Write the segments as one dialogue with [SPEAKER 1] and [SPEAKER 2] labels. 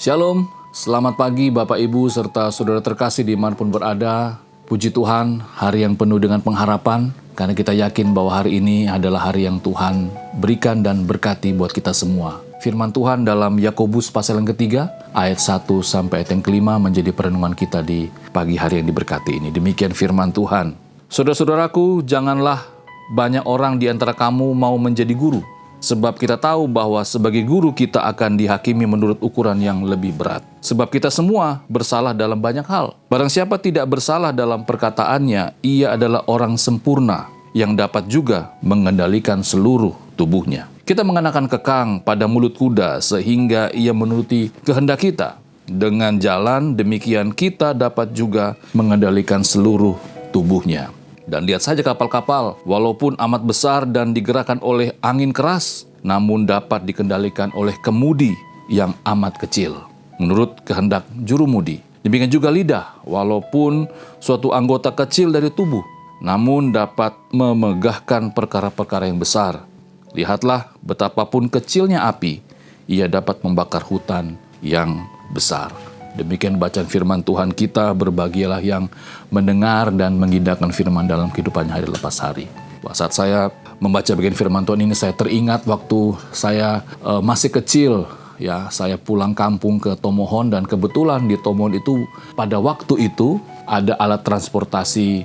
[SPEAKER 1] Shalom, selamat pagi Bapak Ibu serta saudara terkasih dimanapun berada. Puji Tuhan, hari yang penuh dengan pengharapan, karena kita yakin bahwa hari ini adalah hari yang Tuhan berikan dan berkati buat kita semua. Firman Tuhan dalam Yakobus pasal yang ketiga, ayat 1 sampai ayat yang kelima menjadi perenungan kita di pagi hari yang diberkati ini. Demikian firman Tuhan. Saudara-saudaraku, janganlah banyak orang di antara kamu mau menjadi guru. Sebab kita tahu bahwa sebagai guru kita akan dihakimi menurut ukuran yang lebih berat. Sebab kita semua bersalah dalam banyak hal. Barang siapa tidak bersalah dalam perkataannya, ia adalah orang sempurna yang dapat juga mengendalikan seluruh tubuhnya. Kita mengenakan kekang pada mulut kuda sehingga ia menuruti kehendak kita. Dengan jalan demikian kita dapat juga mengendalikan seluruh tubuhnya. Dan lihat saja kapal-kapal, walaupun amat besar dan digerakkan oleh angin keras, namun dapat dikendalikan oleh kemudi yang amat kecil, menurut kehendak jurumudi. Demikian juga lidah, walaupun suatu anggota kecil dari tubuh, namun dapat memegahkan perkara-perkara yang besar. Lihatlah betapapun kecilnya api, ia dapat membakar hutan yang besar. Demikian bacaan firman Tuhan kita, berbahagialah yang mendengar dan mengindahkan firman dalam kehidupannya hari lepas hari. Saat saya membaca bagian firman Tuhan ini, saya teringat waktu saya masih kecil, ya, saya pulang kampung ke Tomohon, dan kebetulan di Tomohon itu pada waktu itu ada alat transportasi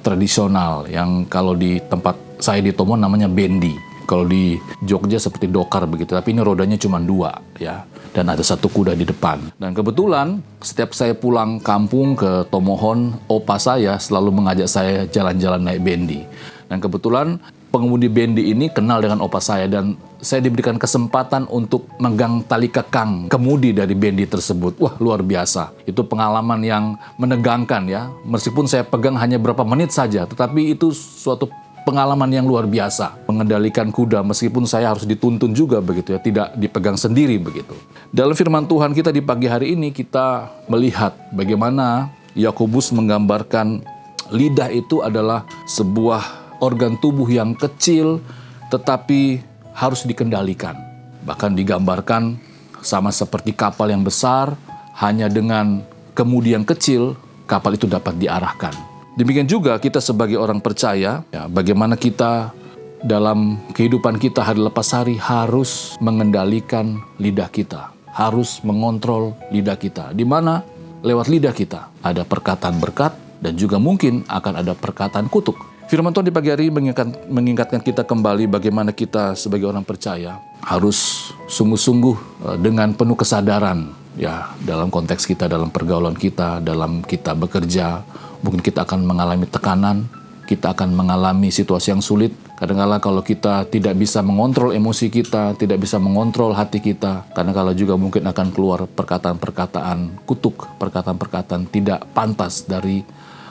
[SPEAKER 1] tradisional yang kalau di tempat saya di Tomohon namanya bendi. Kalau di Jogja seperti dokar begitu, tapi ini rodanya cuma 2, ya, dan ada satu kuda di depan. Dan kebetulan setiap saya pulang kampung ke Tomohon, opa saya selalu mengajak saya jalan-jalan naik bendi. Dan kebetulan pengemudi bendi ini kenal dengan opa saya, dan saya diberikan kesempatan untuk megang tali kekang kemudi dari bendi tersebut. Wah, luar biasa. Itu pengalaman yang menegangkan, ya. Meskipun saya pegang hanya berapa menit saja, tetapi itu suatu pengalaman yang luar biasa, mengendalikan kuda meskipun saya harus dituntun juga begitu, ya, tidak dipegang sendiri begitu. Dalam firman Tuhan kita di pagi hari ini kita melihat bagaimana Yakobus menggambarkan lidah itu adalah sebuah organ tubuh yang kecil tetapi harus dikendalikan. Bahkan digambarkan sama seperti kapal yang besar, hanya dengan kemudi yang kecil kapal itu dapat diarahkan. Demikian juga kita sebagai orang percaya, ya, bagaimana kita dalam kehidupan kita hari lepas hari harus mengendalikan lidah kita, harus mengontrol lidah kita, di mana lewat lidah kita ada perkataan berkat dan juga mungkin akan ada perkataan kutuk. Firman Tuhan di pagi hari mengingatkan kita kembali bagaimana kita sebagai orang percaya harus sungguh-sungguh dengan penuh kesadaran, ya, dalam konteks kita, dalam pergaulan kita, dalam kita bekerja. Mungkin kita akan mengalami tekanan, kita akan mengalami situasi yang sulit. Kadang-kala kalau kita tidak bisa mengontrol emosi kita, tidak bisa mengontrol hati kita, kadang-kala juga mungkin akan keluar perkataan-perkataan kutuk, perkataan-perkataan tidak pantas dari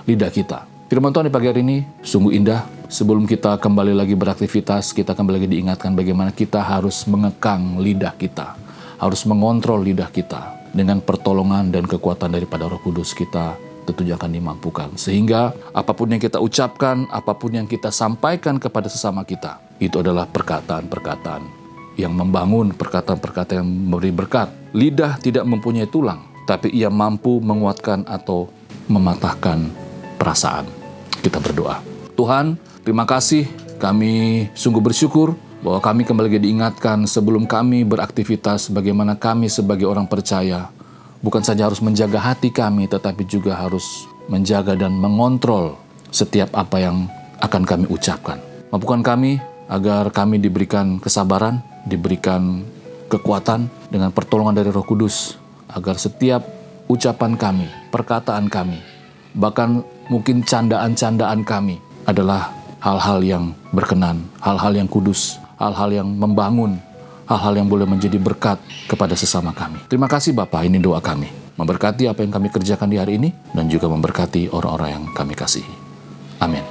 [SPEAKER 1] lidah kita. Firman Tuhan di pagi hari ini sungguh indah. Sebelum kita kembali lagi beraktivitas, kita kembali lagi diingatkan bagaimana kita harus mengekang lidah kita, harus mengontrol lidah kita. Dengan pertolongan dan kekuatan daripada Roh Kudus kita tentunya akan dimampukan. Sehingga apapun yang kita ucapkan, apapun yang kita sampaikan kepada sesama kita, itu adalah perkataan-perkataan yang membangun, perkataan-perkataan yang memberi berkat. Lidah tidak mempunyai tulang, tapi ia mampu menguatkan atau mematahkan perasaan. Kita berdoa. Tuhan, terima kasih. Kami sungguh bersyukur bahwa kami kembali lagi diingatkan sebelum kami beraktivitas, bagaimana kami sebagai orang percaya bukan saja harus menjaga hati kami, tetapi juga harus menjaga dan mengontrol setiap apa yang akan kami ucapkan. Mampukan kami agar kami diberikan kesabaran, diberikan kekuatan dengan pertolongan dari Roh Kudus, agar setiap ucapan kami, perkataan kami, bahkan mungkin candaan-candaan kami adalah hal-hal yang berkenan, hal-hal yang kudus, hal-hal yang membangun, hal-hal yang boleh menjadi berkat kepada sesama kami. Terima kasih Bapa, ini doa kami. Memberkati apa yang kami kerjakan di hari ini dan juga memberkati orang-orang yang kami kasihi. Amin.